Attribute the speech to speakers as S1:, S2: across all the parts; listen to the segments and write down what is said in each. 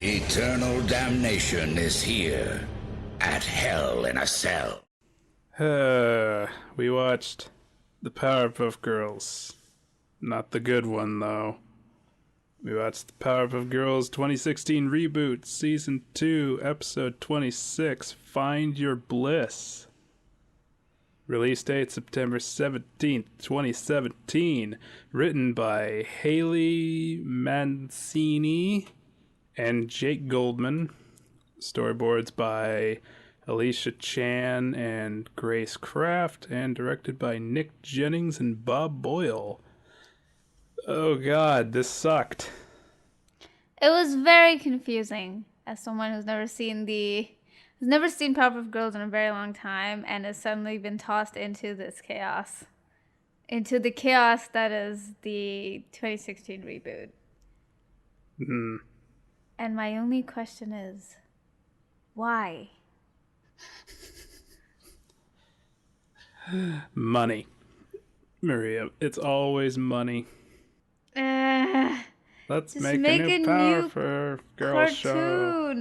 S1: Eternal damnation is here at Hell in a Cell.
S2: We watched the Powerpuff Girls. Not the good one, though. We watched the Powerpuff Girls 2016 reboot, Season 2, Episode 26, Find Your Bliss. Release date September 17th, 2017. Written by Haley Mancini and Jake Goldman. Storyboards by Alicia Chan and Grace Kraft, and directed by Nick Jennings and Bob Boyle. Oh god, this sucked.
S3: It was very confusing as someone who's never seen Powerpuff Girls in a very long time and has suddenly been tossed into this chaos. Into the chaos that is the 2016 reboot. And my only question is, why?
S2: Money. Mariya, it's always money. Let's make a new Powerpuff Girls show.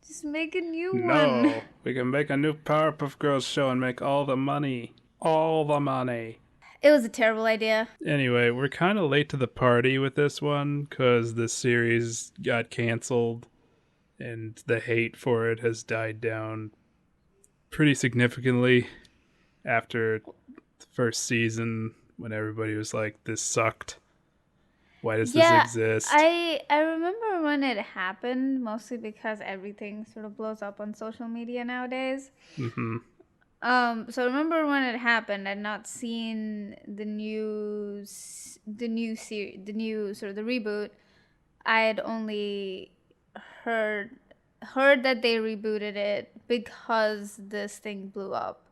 S3: Just make a new one.
S2: No, we can make a new Powerpuff Girls show and make all the money. All the money.
S3: It was a terrible idea.
S2: Anyway, we're kind of late to the party with this one because the series got canceled and the hate for it has died down pretty significantly after the first season when everybody was like, this sucked. Why does this exist?
S3: I remember when it happened, mostly because everything sort of blows up on social media nowadays.
S2: Mm-hmm.
S3: So I remember when it happened. I'd not seen the new sort of the reboot. I had only heard that they rebooted it because this thing blew up.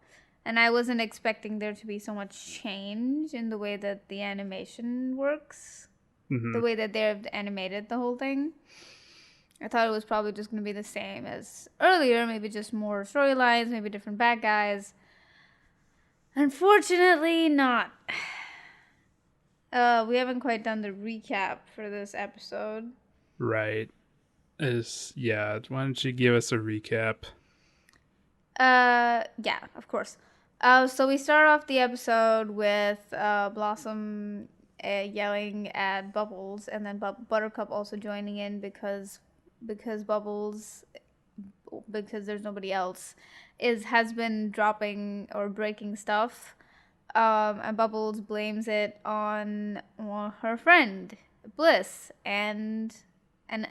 S3: And I wasn't expecting there to be so much change in the way that the animation works.
S2: Mm-hmm.
S3: The way that they've animated the whole thing. I thought it was probably just going to be the same as earlier, maybe just more storylines, maybe different bad guys. Unfortunately, not. We haven't quite done the recap for this episode.
S2: Right. Why don't you give us a recap?
S3: Yeah, of course. So we start off the episode with Blossom yelling at Bubbles, and then Buttercup also joining in because Bubbles, because there's nobody else, has been dropping or breaking stuff, and Bubbles blames it on her friend Bliss and an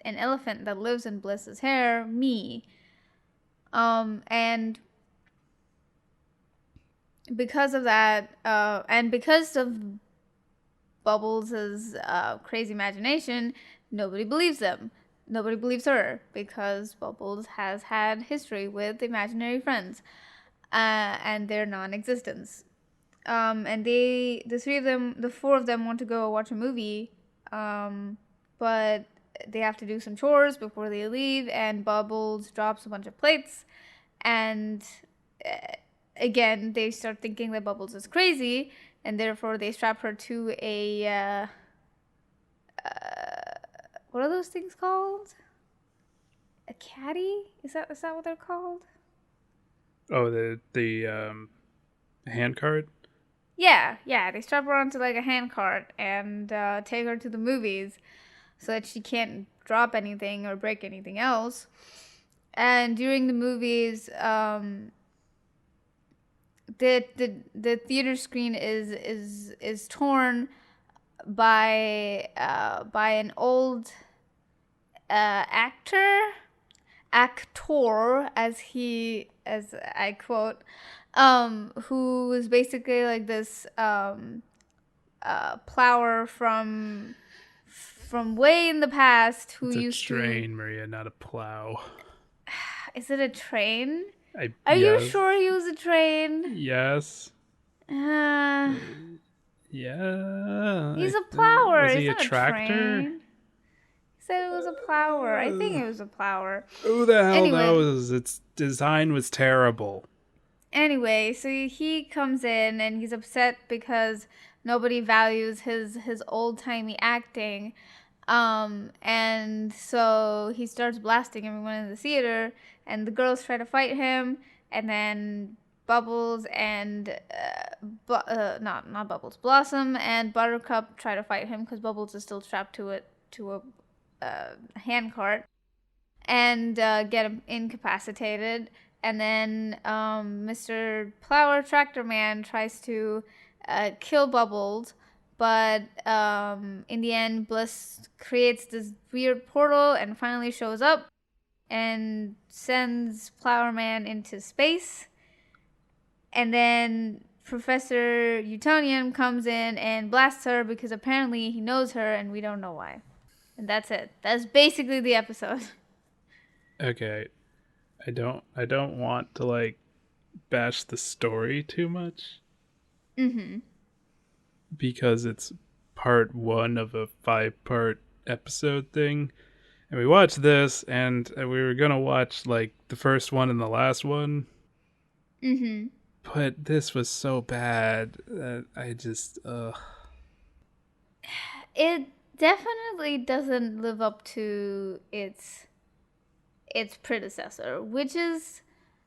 S3: elephant that lives in Bliss's hair, me. And because of that, and because of Bubbles' crazy imagination, nobody believes them. Nobody believes her because Bubbles has had history with imaginary friends, and their non-existence. And the four of them want to go watch a movie, but they have to do some chores before they leave, and Bubbles drops a bunch of plates, and again, they start thinking that Bubbles is crazy, and therefore they strap her to a, what are those things called? A caddy? Is that what they're called?
S2: Oh, the handcart?
S3: Yeah, they strap her onto like a handcart and take her to the movies so that she can't drop anything or break anything else. And during the movies, the theater screen is torn by an old actor as I quote, who was basically like this plower from way in the past who
S2: it's
S3: used
S2: a train, Mariya, not a plow.
S3: Is it a train?
S2: Are
S3: you sure he was a train?
S2: Yes.
S3: Yeah. He's a plower.
S2: Was he
S3: it's
S2: a
S3: not
S2: tractor?
S3: A train. He said it was a plower. I think it was a plower.
S2: Who the hell knows? Its design was terrible.
S3: Anyway, so he comes in and he's upset because nobody values his old-timey acting. And so he starts blasting everyone in the theater, and the girls try to fight him, and then Bubbles and not Bubbles, Blossom and Buttercup try to fight him because Bubbles is still strapped to a handcart, and get him incapacitated. And then Mr. Plower Tractor Man tries to kill Bubbles, but in the end, Bliss creates this weird portal and finally shows up and sends Plower Man into space. And then Professor Utonium comes in and blasts her because apparently he knows her and we don't know why. And that's it. That's basically the episode.
S2: Okay. I don't want to like bash the story too much.
S3: Mm-hmm.
S2: Because it's part 1 of a 5-part episode thing. And we watched this and we were gonna watch like the first one and the last one.
S3: Mm-hmm.
S2: But this was so bad that I just
S3: It definitely doesn't live up to its predecessor, which is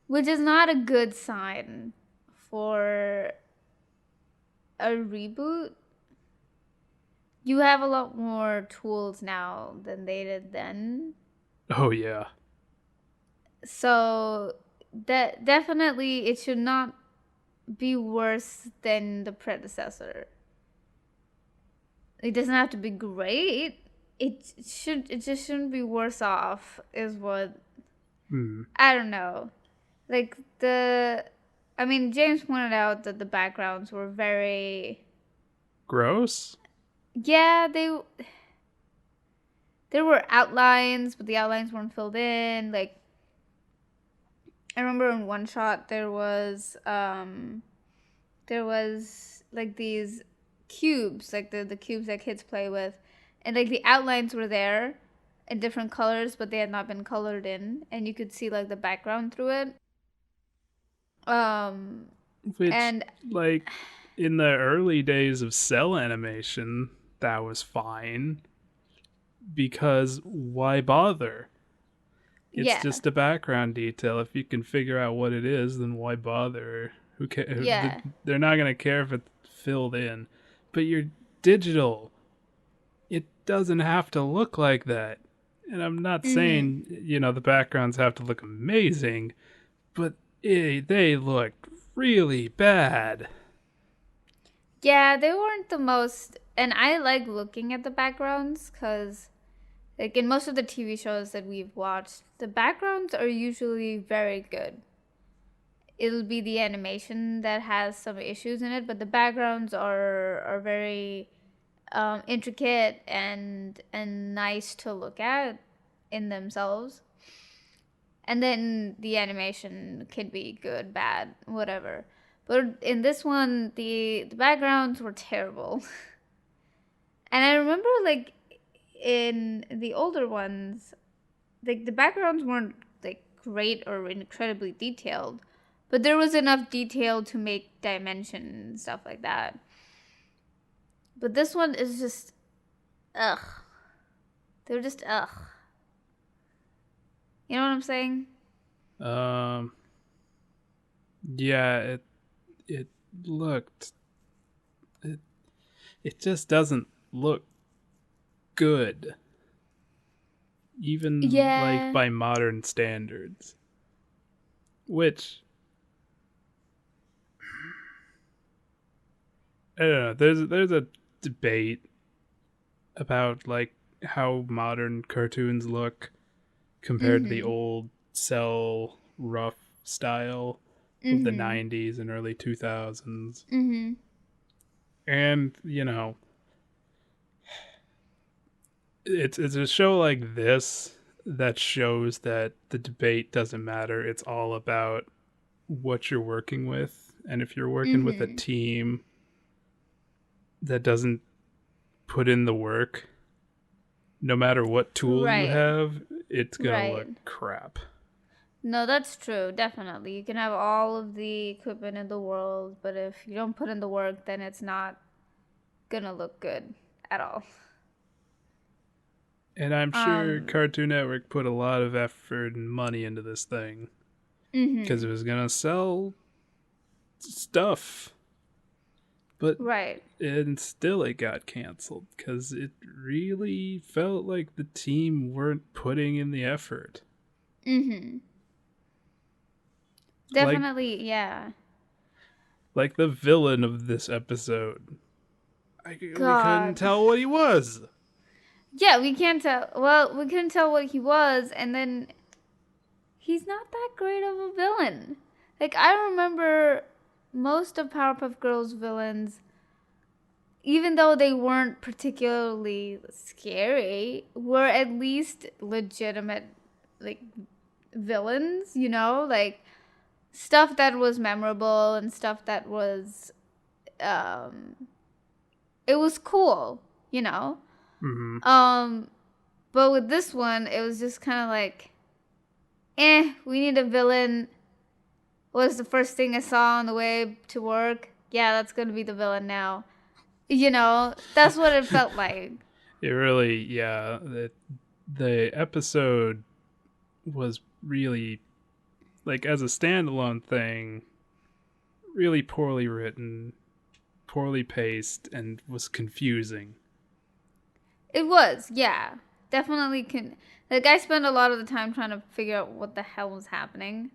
S3: not a good sign for a reboot. You have a lot more tools now than they did then.
S2: Oh yeah.
S3: So that definitely it should not be worse than the predecessor. It doesn't have to be great. It just shouldn't be worse off is what I don't know. Like James pointed out that the backgrounds were very
S2: Gross?
S3: yeah, there were outlines, but the outlines weren't filled in. Like I remember in one shot there was like these cubes, like the cubes that kids play with, and like the outlines were there in different colors, but they had not been colored in, and you could see like the background through it.
S2: Which,
S3: And
S2: like, in the early days of cell animation, that was fine. Because why bother? It's just a background detail. If you can figure out what it is, then why bother? Who cares?
S3: Yeah.
S2: They're not going to care if it's filled in. But you're digital. It doesn't have to look like that. And I'm not saying, the backgrounds have to look amazing, but they looked really bad.
S3: Yeah, they weren't the most, and I like looking at the backgrounds because, like, in most of the TV shows that we've watched, the backgrounds are usually very good. It'll be the animation that has some issues in it, but the backgrounds are very intricate and nice to look at in themselves. And then the animation can be good, bad, whatever. But in this one, the backgrounds were terrible. And I remember, like, in the older ones, like, the backgrounds weren't, like, great or incredibly detailed. But there was enough detail to make dimension and stuff like that. But this one is just, ugh. They're just, ugh. You know what I'm saying?
S2: Yeah, it looked, it just doesn't look good. Even like by modern standards. Which I don't know, there's a debate about like how modern cartoons look compared to the old cell rough style of the 90s and early 2000s. And, it's a show like this that shows that the debate doesn't matter. It's all about what you're working with. And if you're working with a team that doesn't put in the work, no matter what tool you have, it's gonna look crap.
S3: No, that's true, definitely. You can have all of the equipment in the world, but if you don't put in the work, then it's not gonna look good at all.
S2: And I'm sure Cartoon Network put a lot of effort and money into this thing. Because it was going to sell stuff. But
S3: Right.
S2: and still it got canceled because it really felt like the team weren't putting in the effort.
S3: Definitely, yeah.
S2: Like the villain of this episode. We couldn't
S3: God.
S2: tell what he was.
S3: Yeah, we can't tell. Well, we couldn't tell what he was, and then he's not that great of a villain. Like, I remember most of Powerpuff Girls' villains, even though they weren't particularly scary, were at least legitimate, like, villains, you know? Like, stuff that was memorable and stuff that was, it was cool, you know? But with this one, it was just kind of like, we need a villain. What was the first thing I saw on the way to work? Yeah, that's going to be the villain now. You know, that's what it felt like.
S2: It really, yeah. The episode was really, like, as a standalone thing, really poorly written, poorly paced, and was confusing.
S3: It was, yeah. Definitely like, I spent a lot of the time trying to figure out what the hell was happening.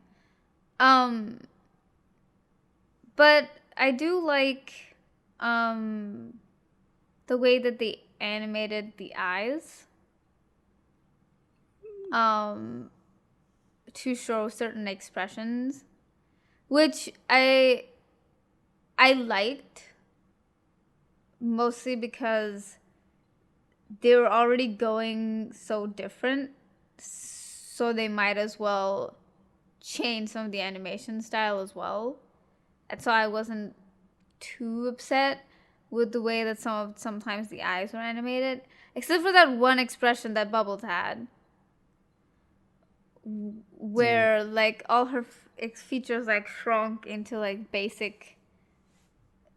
S3: But I do like the way that they animated the eyes to show certain expressions, which I liked, mostly because they were already going so different, so they might as well change some of the animation style as well. And so I wasn't too upset with the way that sometimes the eyes were animated, except for that one expression that Bubbles had, where like all her features like shrunk into like basic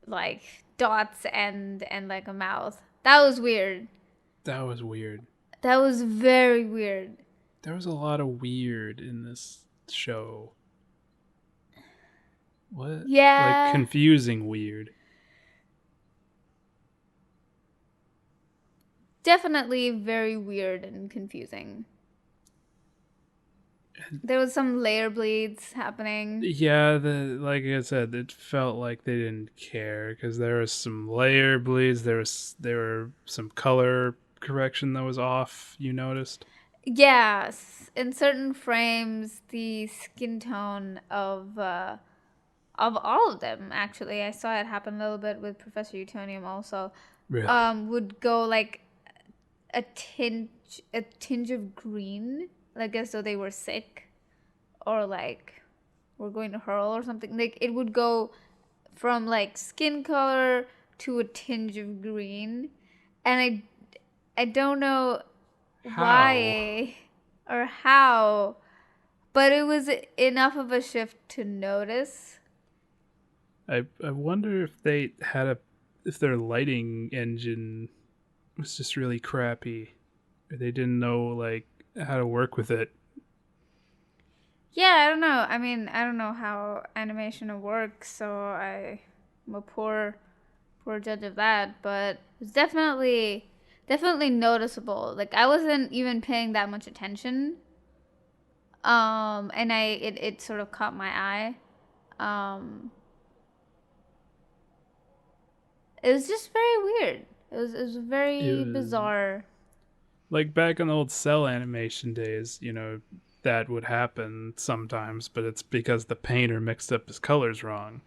S3: like dots and like a mouth. That was weird.
S2: That was weird.
S3: That was very weird.
S2: There was a lot of weird in this show. What?
S3: Yeah.
S2: Like confusing weird.
S3: Definitely very weird and confusing. There was some layer bleeds happening.
S2: Yeah, like I said, it felt like they didn't care because there was some layer bleeds. There were some color correction that was off. You noticed?
S3: Yes, in certain frames, the skin tone of all of them. Actually, I saw it happen a little bit with Professor Utonium also.
S2: Really?
S3: Would go like a tinge of green, like as though they were sick, or like were going to hurl or something. Like it would go from like skin color to a tinge of green, and I don't know why or how, but it was enough of a shift to notice.
S2: I wonder if they had if their lighting engine was just really crappy, or they didn't know like how to work with it.
S3: Yeah, I don't know. I mean, I don't know how animation works, so I'm a poor judge of that. But it's definitely noticeable. Like I wasn't even paying that much attention, and it sort of caught my eye. It was just very weird. It was very bizarre.
S2: Like back in the old cell animation days, that would happen sometimes, but it's because the painter mixed up his colors wrong.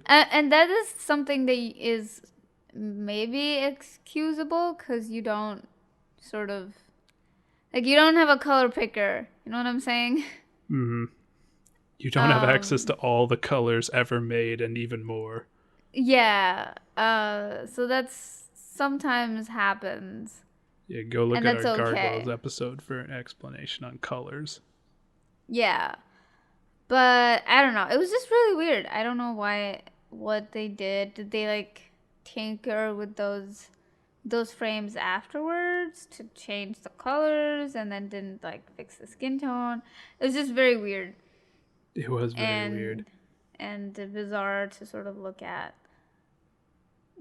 S3: And that is something that is maybe excusable because you don't sort of like you don't have a color picker. You know what I'm saying?
S2: Mm-hmm. You don't have access to all the colors ever made and even more.
S3: Yeah. So that's sometimes happens.
S2: Yeah, go look at our
S3: okay.
S2: Gargoyles episode for an explanation on colors.
S3: Yeah. But I don't know. It was just really weird. I don't know what they did. Did they like tinker with those frames afterwards? afterwards to change the colors and then didn't like fix the skin tone. It was just very weird.
S2: It was very weird.
S3: And bizarre to sort of look at.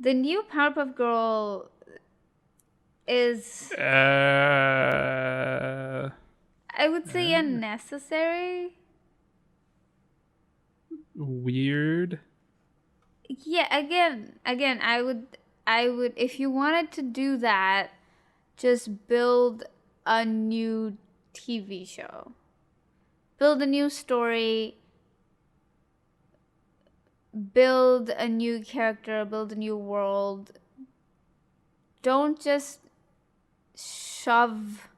S3: The new Powerpuff Girl is, I would say, unnecessary.
S2: Weird.
S3: Yeah, again, I would, if you wanted to do that, just build a new TV show. Build a new story. Build a new character. Build a new world. Don't just shove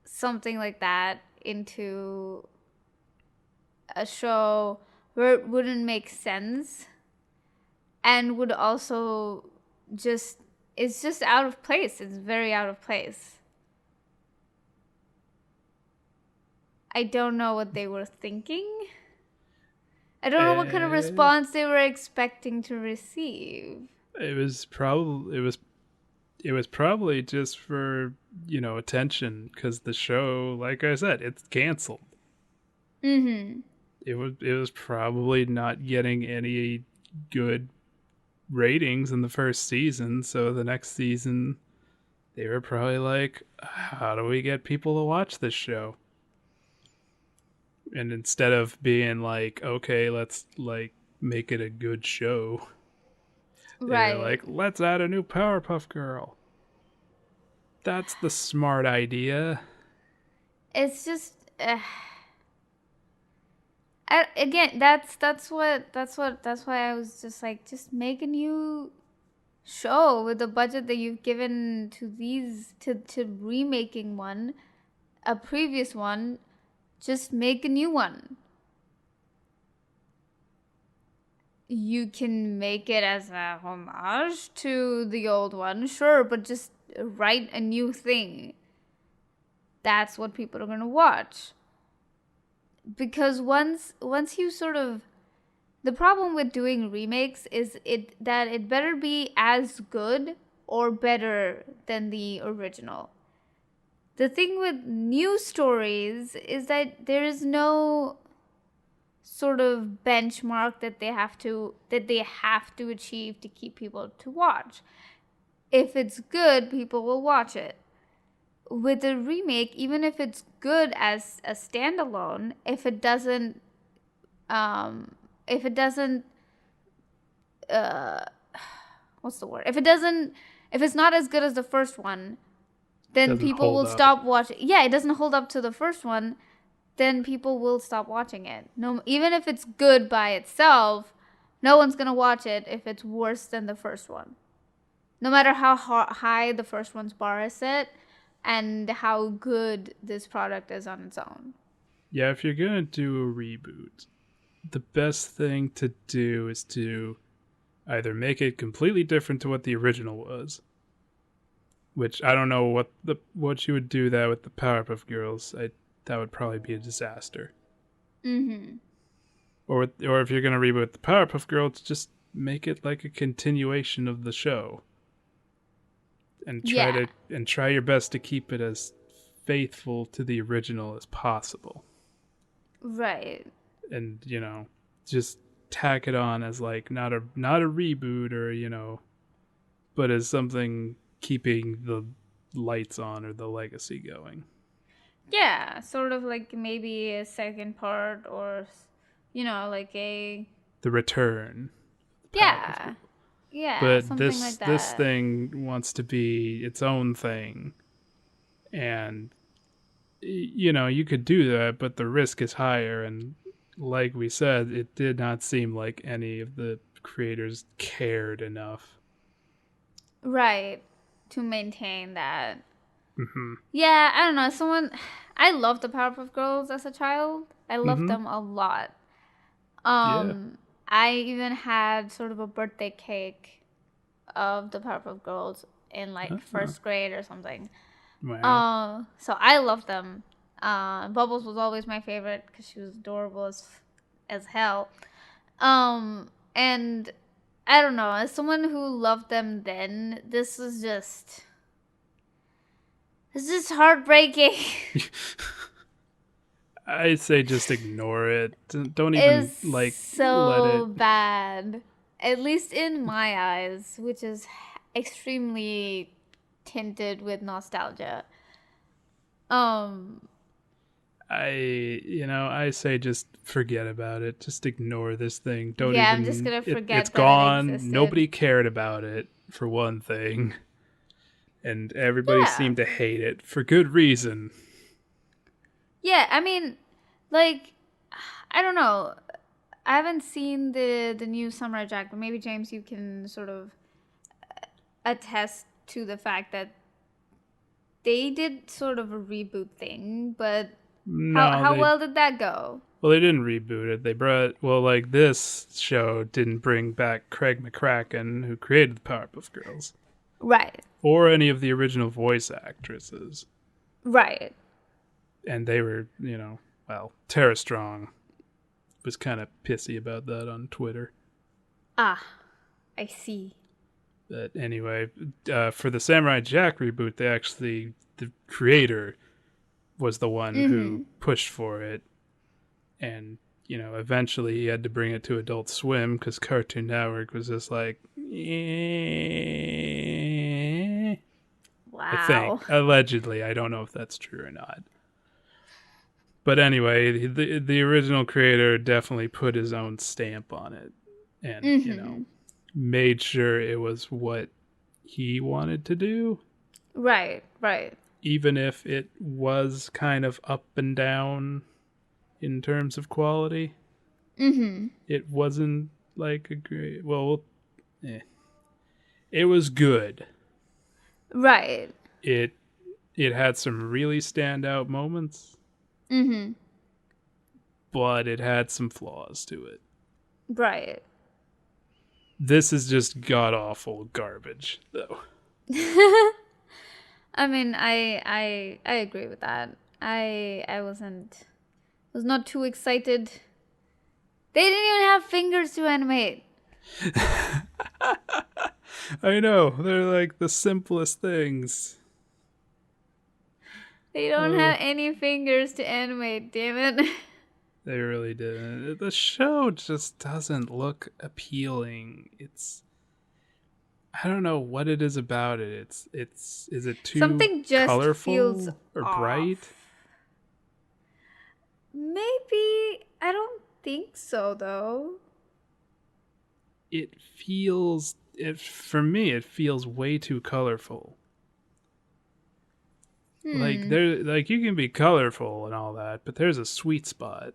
S3: something like that into a show where it wouldn't make sense and would also just, it's just out of place. It's very out of place. I don't know what they were thinking. I don't know what kind of response they were expecting to receive.
S2: It was probably just for, attention, because the show, like I said, it's canceled.
S3: Mm-hmm.
S2: It was probably not getting any good ratings in the first season, so the next season they were probably like, how do we get people to watch this show? And instead of being like, okay, let's like make it a good show, they're like, let's add a new Powerpuff Girl. That's the smart idea.
S3: It's just again, that's why I was just like, just make a new show with the budget that you've given to these to remaking a previous one. Just make a new one. You can make it as a homage to the old one, sure, but just write a new thing. That's what people are going to watch. Because once you sort of, the problem with doing remakes is that it better be as good or better than the original. The thing with new stories is that there is no sort of benchmark that they have to achieve to keep people to watch. If it's good, people will watch it. With a remake, even if it's good as a standalone, if it doesn't if it's not as good as the first one, then people will stop watching. Yeah, it doesn't hold up to the first one, then people will stop watching it. No, even if it's good by itself, no one's going to watch it if it's worse than the first one. No matter how high the first one's bar is set and how good this product is on its own.
S2: Yeah, if you're going to do a reboot, the best thing to do is to either make it completely different to what the original was, which I don't know what you would do that with the Powerpuff Girls. That would probably be a disaster.
S3: Mm-hmm.
S2: Or if you're going to reboot the Powerpuff Girls, just make it like a continuation of the show. And try your best to keep it as faithful to the original as possible.
S3: Right.
S2: And, just tack it on as like not a reboot or, but as something keeping the lights on or the legacy going.
S3: Yeah, sort of like maybe a second part or, like a...
S2: The Return.
S3: Yeah. Yeah,
S2: but
S3: something like that.
S2: This thing wants to be its own thing. And, you could do that, but the risk is higher. And like we said, it did not seem like any of the creators cared enough.
S3: Right. To maintain that.
S2: Mm-hmm.
S3: Yeah, I don't know. I loved the Powerpuff Girls as a child. I loved them a lot. I even had sort of a birthday cake of the Powerpuff Girls in like first grade or something.
S2: Wow.
S3: So I loved them. Bubbles was always my favorite because she was adorable as hell. And I don't know, as someone who loved them then, this was just This is heartbreaking.
S2: I say just ignore it. Don't even
S3: It's
S2: let
S3: so
S2: it.
S3: bad. At least in my eyes, which is extremely tinted with nostalgia. Um,
S2: I say just forget about it. Just ignore this thing. Don't
S3: yeah, I'm just
S2: even.
S3: gonna
S2: It's
S3: forget that it
S2: gone.
S3: existed.
S2: Nobody cared about it for one thing, and everybody
S3: Yeah.
S2: seemed to hate it for good reason.
S3: Yeah, I mean, like, I don't know. I haven't seen the new Samurai Jack, but maybe James, you can sort of attest to the fact that they did sort of a reboot thing, but
S2: No,
S3: how well did that go?
S2: they didn't reboot it. They brought like this show didn't bring back Craig McCracken, who created the Powerpuff Girls,
S3: Right.
S2: or any of the original voice actresses,
S3: Right.
S2: and they were Tara Strong was kind of pissy about that on Twitter.
S3: Ah, I see.
S2: But anyway, for the Samurai Jack reboot, the creator was the one who pushed for it, and eventually he had to bring it to Adult Swim because Cartoon Network was just like, I
S3: Wow.
S2: think allegedly. I don't know if that's true or not. But anyway, the original creator definitely put his own stamp on it, and made sure it was what he wanted to do,
S3: Right, right.
S2: even if it was kind of up and down in terms of quality. It wasn't like a great. It was good.
S3: Right.
S2: It had some really standout moments, but it had some flaws to it.
S3: Right.
S2: This is just god awful garbage, though.
S3: I mean, I agree with that. I was not too excited. They didn't even have fingers to animate.
S2: I know, they're like the simplest things.
S3: They don't have any fingers to animate, damn it.
S2: They really didn't. The show just doesn't look appealing. I don't know what it is about it. Is it too
S3: Something just feels
S2: colorful or
S3: off.
S2: bright?
S3: Maybe. I don't think so, though.
S2: For me it feels way too colorful. Like you can be colorful and all that, but there's a sweet spot.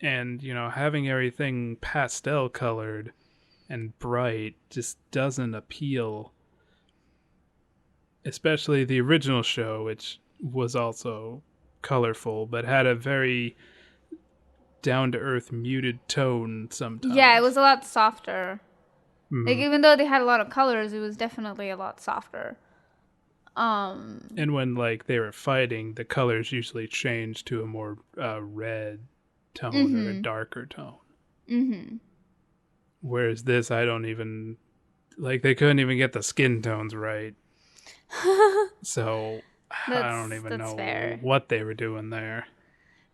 S2: And having everything pastel colored and bright just doesn't appeal. Especially the original show, which was also colorful but had a very down to earth muted tone sometimes.
S3: Yeah, it was a lot softer. Like, even though they had a lot of colors, it was definitely a lot softer.
S2: And when they were fighting, the colors usually changed to a more red tone or a darker tone. Whereas this, I don't even they couldn't even get the skin tones right. So I don't even know
S3: fair.
S2: what they were doing there.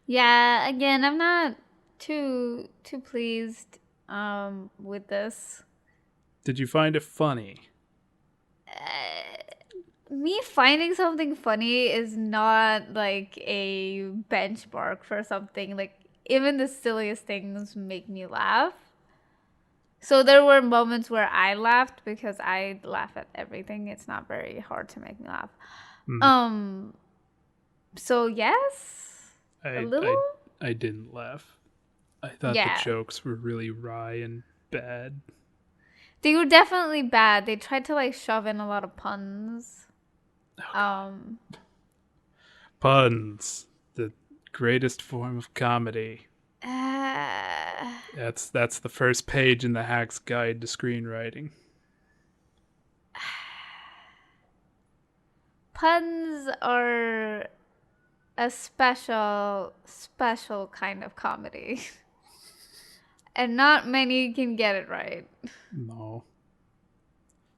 S3: Yeah, again, I'm not too pleased with this.
S2: Did you find it funny?
S3: Me finding something funny is not like a benchmark for something. Like, even the silliest things make me laugh. So there were moments where I laughed because I laugh at everything. It's not very hard to make me laugh. So yes, a little.
S2: I didn't laugh. I thought the jokes were really wry and bad.
S3: They were definitely bad. They tried to shove in a lot of puns.
S2: Puns, the greatest form of comedy. That's the first page in the Hack's Guide to Screenwriting.
S3: Puns are a special kind of comedy. And not many can get it right.
S2: No.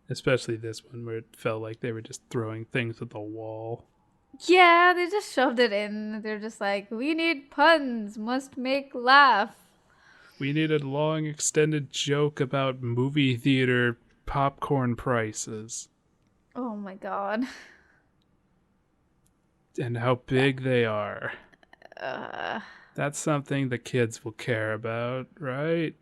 S2: Especially this one where it felt like they were just throwing things at the wall.
S3: Yeah, they just shoved it in. They're just like, we need puns, must make laugh.
S2: We need a long extended joke about movie theater popcorn prices
S3: Oh my god.
S2: and how big they are.
S3: Uh,
S2: That's something the kids will care about, right?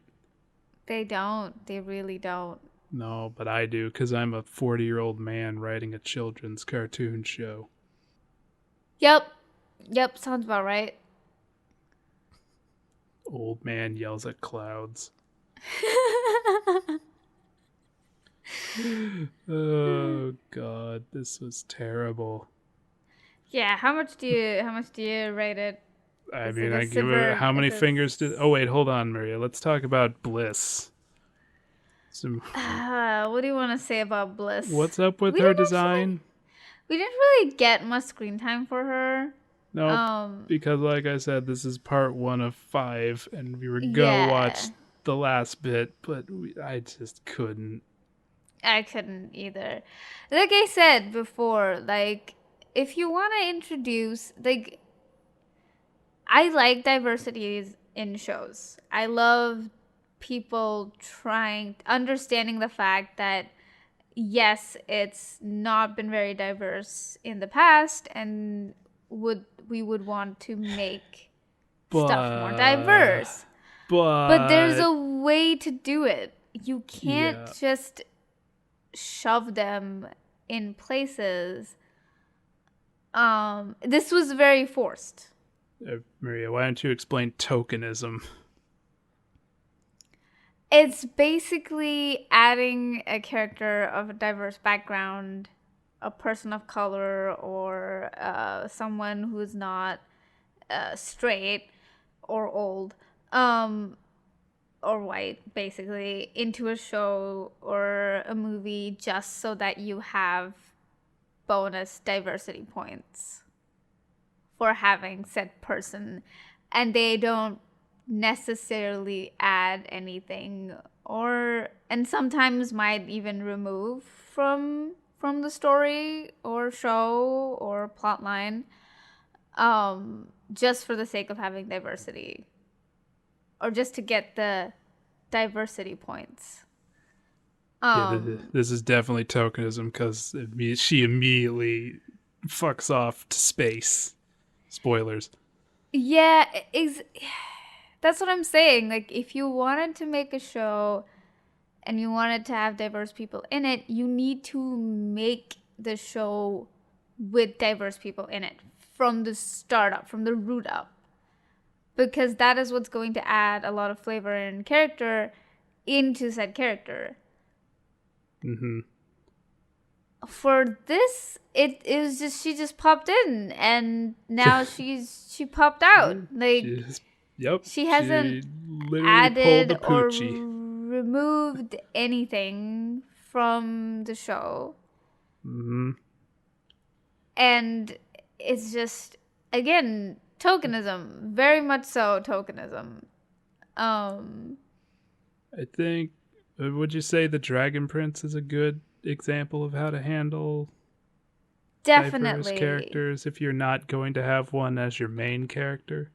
S3: they don't. They really don't.
S2: No, but I do, because I'm a 40-year-old man writing a children's cartoon show.
S3: Yep. Yep, sounds about right.
S2: Old man yells at clouds. Oh, God, this was terrible.
S3: Yeah, how much do you rate it?
S2: I
S3: Is
S2: mean,
S3: it a
S2: I give it.
S3: super
S2: How
S3: is
S2: many
S3: it
S2: fingers did. Oh, wait, hold on, Mariya. Let's talk about Bliss. Some,
S3: what do you want to say about Bliss?
S2: what's up with
S3: We
S2: her
S3: didn't actually
S2: design?
S3: we didn't really get much screen time for her.
S2: Nope.
S3: Um
S2: Because, like I said, this is part 1 of 5, and we were gonna watch
S3: yeah,
S2: the last bit, but I just couldn't.
S3: I couldn't either. Like I said before, like if you want to introduce like I like diversities in shows. I love people understanding the fact that yes, it's not been very diverse in the past and we would want to make stuff more
S2: But.
S3: diverse. But there's
S2: But.
S3: a way to do it. You can't
S2: Yeah.
S3: just shove them in places. This was very forced.
S2: Mariya, why don't you explain tokenism?
S3: It's basically adding a character of a diverse background, a person of color, or someone who's not straight or old, or white, basically, into a show or a movie just so that you have bonus diversity points for having said person, and they don't necessarily add anything, or and sometimes might even remove from the story or show or plot line, just for the sake of having diversity or just to get the diversity points.
S2: Yeah, this is definitely tokenism because she immediately fucks off to space. Spoilers.
S3: Yeah, that's what I'm saying. Like, if you wanted to make a show and you wanted to have diverse people in it, you need to make the show with diverse people in it from the start up, from the root up. Because that is what's going to add a lot of flavor and character into said character.
S2: Mm-hmm.
S3: For this, it was just she just popped in and now she popped out. Like
S2: Yep.
S3: she hasn't
S2: She literally pulled
S3: added
S2: the
S3: or
S2: poochie.
S3: removed anything from the show.
S2: Mm-hmm.
S3: And it's just again tokenism, very much so tokenism.
S2: I think. Would you say the Dragon Prince is a good example of how to handle diverse
S3: Definitely.
S2: characters if you're not going to have one as your main character?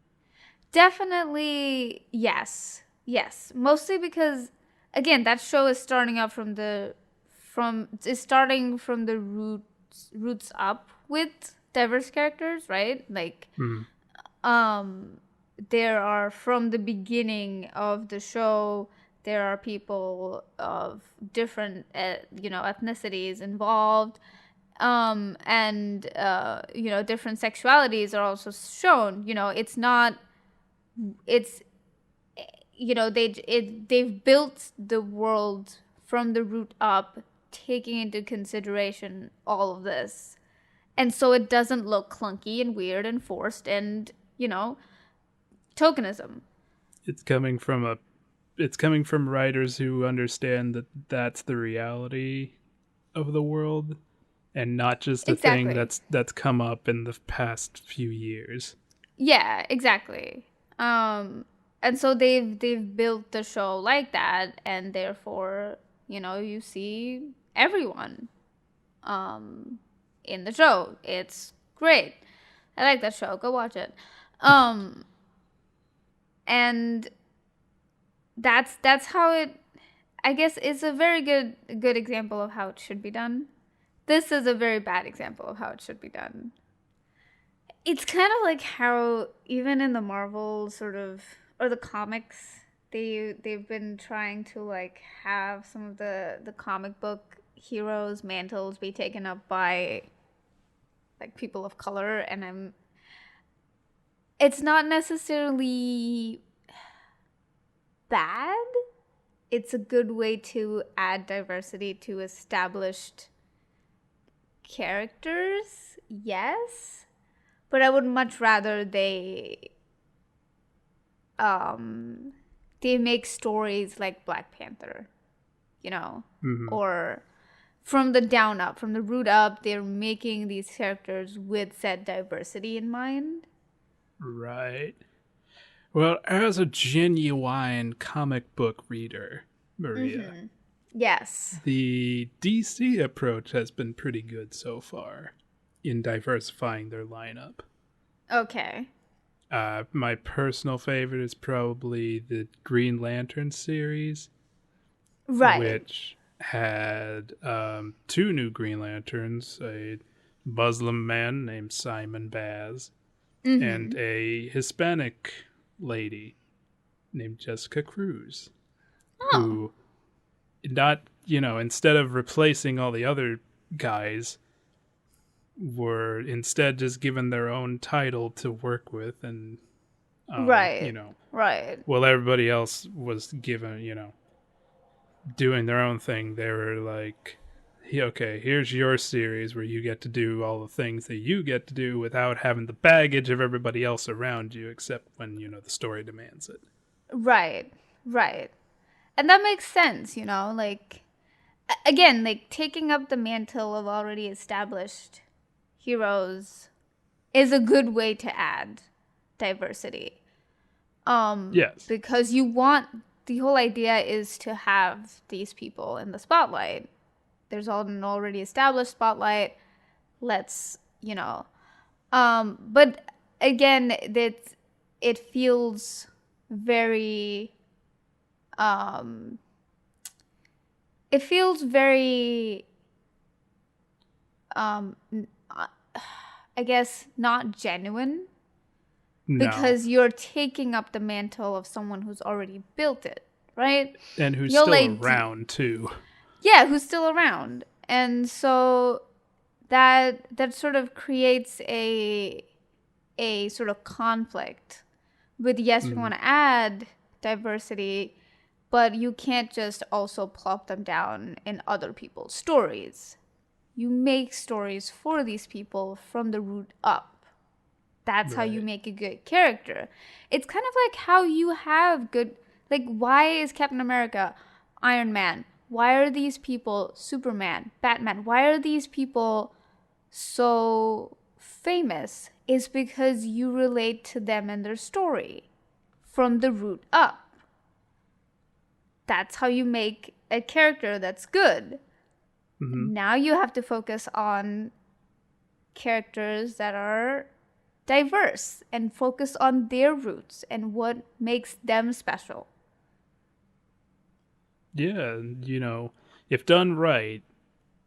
S3: Definitely yes. Yes. Mostly because again, that show is starting up is starting from the roots up with diverse characters, right? Like
S2: Hmm.
S3: there are from the beginning of the show there are people of different ethnicities involved, and different sexualities are also shown. It's not it's they've built the world from the root up, taking into consideration all of this, and so it doesn't look clunky and weird and forced and tokenism.
S2: It's coming from writers who understand that that's the reality of the world and not just a thing
S3: Exactly.
S2: that's come up in the past few years.
S3: Yeah, exactly. And so they've built the show like that, and therefore, you see everyone in the show. It's Great. I like that show. Go watch it. And that's how it, I guess it's a very good example of how it should be done. This is a very bad example of how it should be done. It's kind of like how even in the Marvel sort of, or the comics, they've been trying to like have some of the comic book heroes' mantles be taken up by like people of color, and it's not necessarily bad. It's a good way to add diversity to established characters, yes. But I would much rather they make stories like Black Panther, you know, or from the down up, from the root up, they're making these characters with said diversity in mind.
S2: Right. Well, as a genuine comic book reader, Mariya,
S3: Yes.
S2: the DC approach has been pretty good so far in diversifying their lineup.
S3: Okay.
S2: My personal favorite is probably the Green Lantern series,
S3: Right.
S2: which had 2 new Green Lanterns, a Muslim man named Simon Baz, and a Hispanic lady named Jessica Cruz, who, not, instead of replacing all the other guys, were instead just given their own title to work with, and
S3: Right. Right.
S2: while everybody else was given, doing their own thing, they were like, okay, here's your series where you get to do all the things that you get to do without having the baggage of everybody else around you, except when, the story demands it.
S3: Right. Right. And that makes sense, like, again, like taking up the mantle of already established heroes is a good way to add diversity.
S2: Yes.
S3: Because the whole idea is to have these people in the spotlight. There's an already established spotlight. Let's, but again, it feels very, it feels very, I guess, not genuine.
S2: No.
S3: Because you're taking up the mantle of someone who's already built it, right?
S2: And who's
S3: You're
S2: still around, too.
S3: Yeah, who's still around. And so that sort of creates a sort of conflict with, yes, we want to add diversity, but you can't just also plop them down in other people's stories. You make stories for these people from the root up. That's how you make a good character. It's kind of like how you have good, like, why is Captain America, Iron Man? Why are these people, Superman, Batman? Why are these people so famous? Is because you relate to them and their story from the root up. That's how you make a character that's good. Now you have to focus on characters that are diverse and focus on their roots and what makes them special.
S2: Yeah, if done right,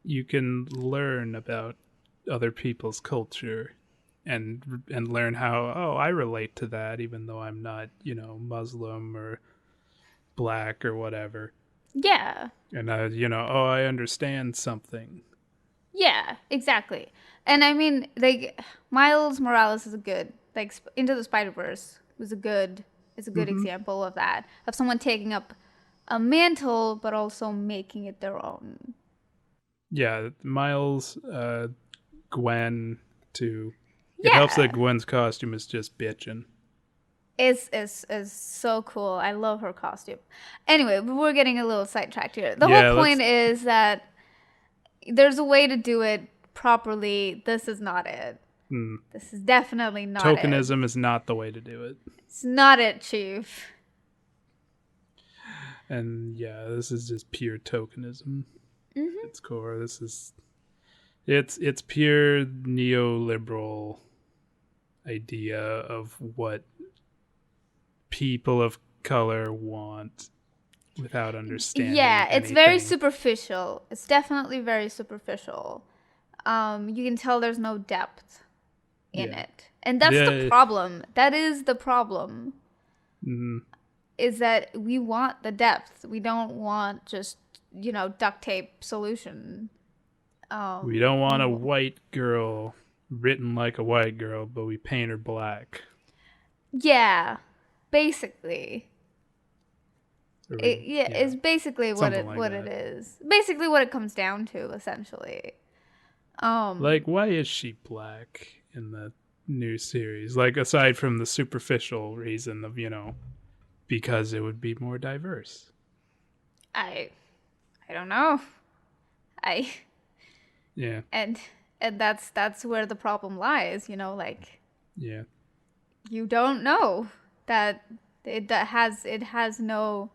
S2: you can learn about other people's culture and learn how, I relate to that even though I'm not, Muslim or black or whatever.
S3: Yeah.
S2: And I understand something.
S3: Yeah, exactly. And I mean, like, Miles Morales is a good, like, Into the Spider-Verse was a good example of that, of someone taking up a mantle but also making it their own.
S2: Yeah, Miles, Gwen too. It helps that Gwen's costume is just bitchin'.
S3: Is so cool. I love her costume. Anyway, we're getting a little sidetracked here. The whole point is that there's a way to do it properly. This is not it. This is definitely not
S2: Tokenism is not the way to do it.
S3: It's not it, Chief.
S2: And yeah, this is just pure tokenism. Its core. It's pure neoliberal idea of what people of color want without understanding
S3: Yeah, it's very
S2: anything.
S3: superficial. It's definitely very superficial. You can tell there's no depth in
S2: Yeah.
S3: it. And that's the
S2: The
S3: problem. That is the problem.
S2: mm,
S3: Is that we want the depth. We don't want just, duct tape solution.
S2: we don't want a white girl written like a white girl, but we paint her black.
S3: Yeah, basically.
S2: Or
S3: It's basically what
S2: something
S3: it
S2: like that.
S3: is. Basically what it comes down to, essentially.
S2: Like, why is she black in the new series? Like, aside from the superficial reason of, because it would be more diverse.
S3: I don't know. I
S2: Yeah.
S3: and that's where the problem lies, like
S2: Yeah.
S3: you don't know that it has no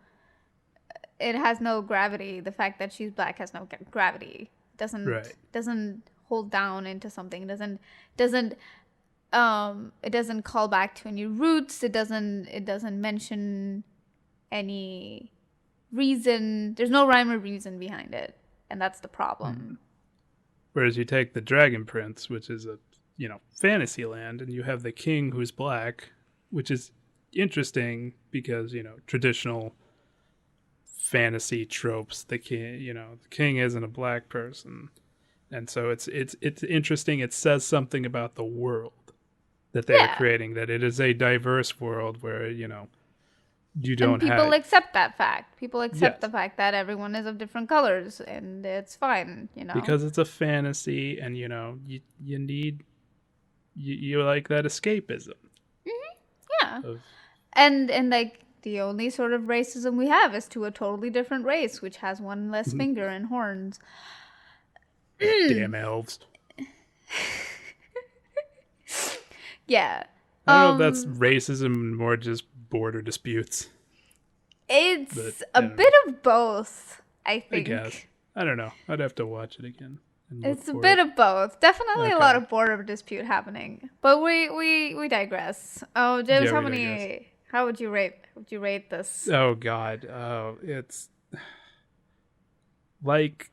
S3: gravity. The fact that she's black has no gravity.
S2: Right.
S3: Doesn't hold down into something. Doesn't it doesn't call back to any roots. It doesn't mention any reason. There's no rhyme or reason behind it, and that's the problem.
S2: Whereas you take the Dragon Prince, which is a, fantasy land, and you have the king who's black, which is interesting because, traditional fantasy tropes, the king isn't a black person. And so it's interesting. It says something about the world that they're creating, that it is a diverse world where, you don't
S3: And people
S2: have...
S3: accept that fact. People accept
S2: Yes.
S3: the fact that everyone is of different colors, and it's fine,
S2: Because it's a fantasy, and, you need... You like that escapism.
S3: Yeah.
S2: Of,
S3: And like the only sort of racism we have is to a totally different race, which has one less finger and horns.
S2: damn elves.
S3: Yeah.
S2: I don't know if that's racism, more just border disputes.
S3: It's
S2: But,
S3: a
S2: I don't
S3: bit of both, I
S2: I
S3: think.
S2: guess. I don't know. I'd have to watch it again. And look
S3: It's a
S2: for
S3: bit
S2: it.
S3: of both. Definitely a
S2: Okay.
S3: lot of border dispute happening. But we digress. Oh, James,
S2: Yeah, we digress.
S3: how would you rate this?
S2: Oh God. Oh, it's like,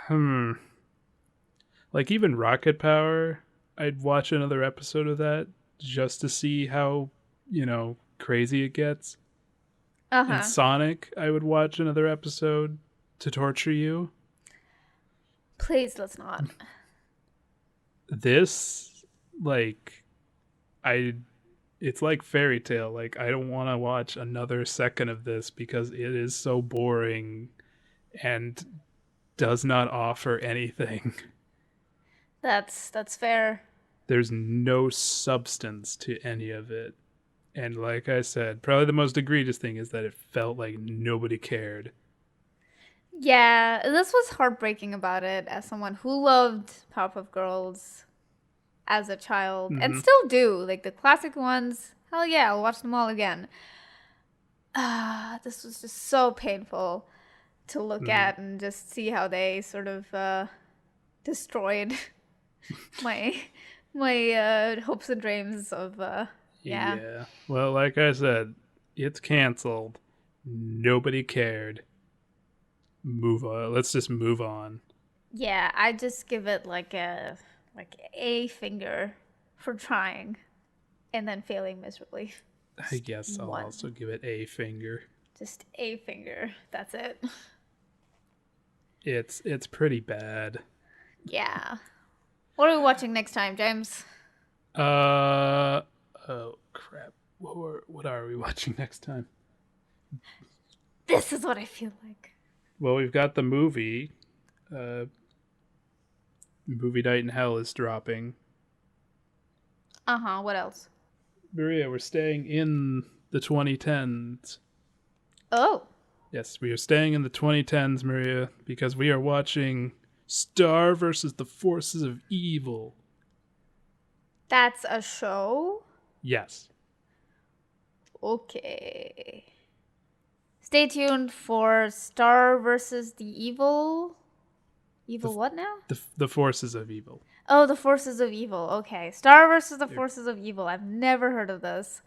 S2: like even Rocket Power. I'd watch another episode of that just to see how crazy it gets.
S3: Uh-huh.
S2: And Sonic, I would watch another episode to torture you.
S3: Please, let's not.
S2: This, like, it's like Fairy Tale. Like, I don't want to watch another second of this because it is so boring and does not offer anything.
S3: That's fair.
S2: There's no substance to any of it. And like I said, probably the most egregious thing is that it felt like nobody cared.
S3: Yeah, this was heartbreaking about it as someone who loved Powerpuff Girls as a child and still do. Like the classic ones, hell yeah, I'll watch them all again. This was just so painful to look at and just see how they sort of destroyed my hopes and dreams of yeah.
S2: Well, like I said, it's canceled. Nobody cared. Move on. Let's just move on.
S3: Yeah, I just give it like a finger for trying and then failing miserably.
S2: I guess I'll
S3: one.
S2: also give it a finger.
S3: Just a finger. That's it.
S2: It's pretty bad.
S3: Yeah. What are we watching next time, James?
S2: Oh crap. What are we watching next time?
S3: This is what I feel like.
S2: Well, we've got the movie. Movie Night in Hell is dropping.
S3: Uh-huh, what else?
S2: Mariya, we're staying in the 2010s.
S3: Oh.
S2: Yes, we are staying in the 2010s, Mariya, because we are watching Star versus the Forces of Evil.
S3: That's a show?
S2: Yes.
S3: Okay. Stay tuned for Star versus the Evil. Evil what now?
S2: The forces of evil.
S3: Oh, the Forces of Evil. Okay. Star versus the Forces of Evil. I've never heard of this.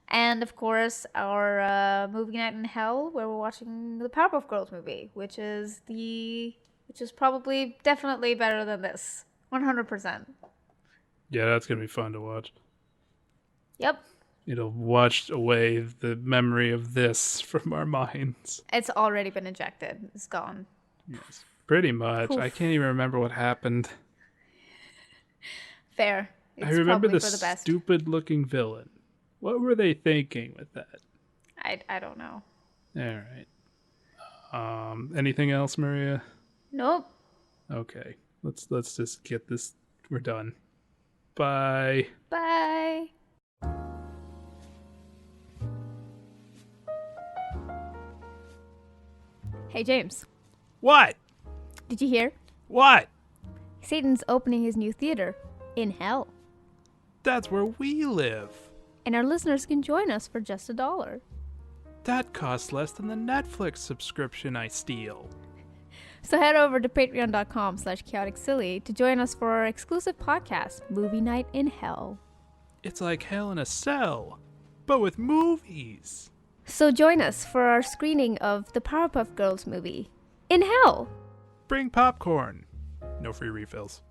S3: And of course, our movie night in hell, where we're watching the Powerpuff Girls movie, which is probably definitely better than this. 100%.
S2: Yeah, that's gonna be fun to watch.
S3: Yep.
S2: It'll wash away the memory of this from our minds.
S3: It's already been ejected. It's gone.
S2: Yes, pretty much.
S3: Poof.
S2: I can't even remember what happened.
S3: Fair. It's
S2: I remember
S3: probably
S2: the
S3: for the best.
S2: stupid-looking villain. What were they thinking with that?
S3: I don't know.
S2: All right. Anything else, Mariya?
S3: Nope.
S2: Okay. Let's just get this. We're done. Bye.
S3: Bye. Hey, James.
S2: What?
S3: Did you hear?
S2: What?
S3: Satan's opening his new theater in hell.
S2: That's where we live.
S3: And our listeners can join us for just $1.
S2: That costs less than the Netflix subscription I steal.
S3: So head over to patreon.com/chaoticsilly to join us for our exclusive podcast, Movie Night in Hell.
S2: It's like hell in a cell, but with movies.
S3: So join us for our screening of the Powerpuff Girls movie, In Hell.
S2: Bring popcorn. No free refills.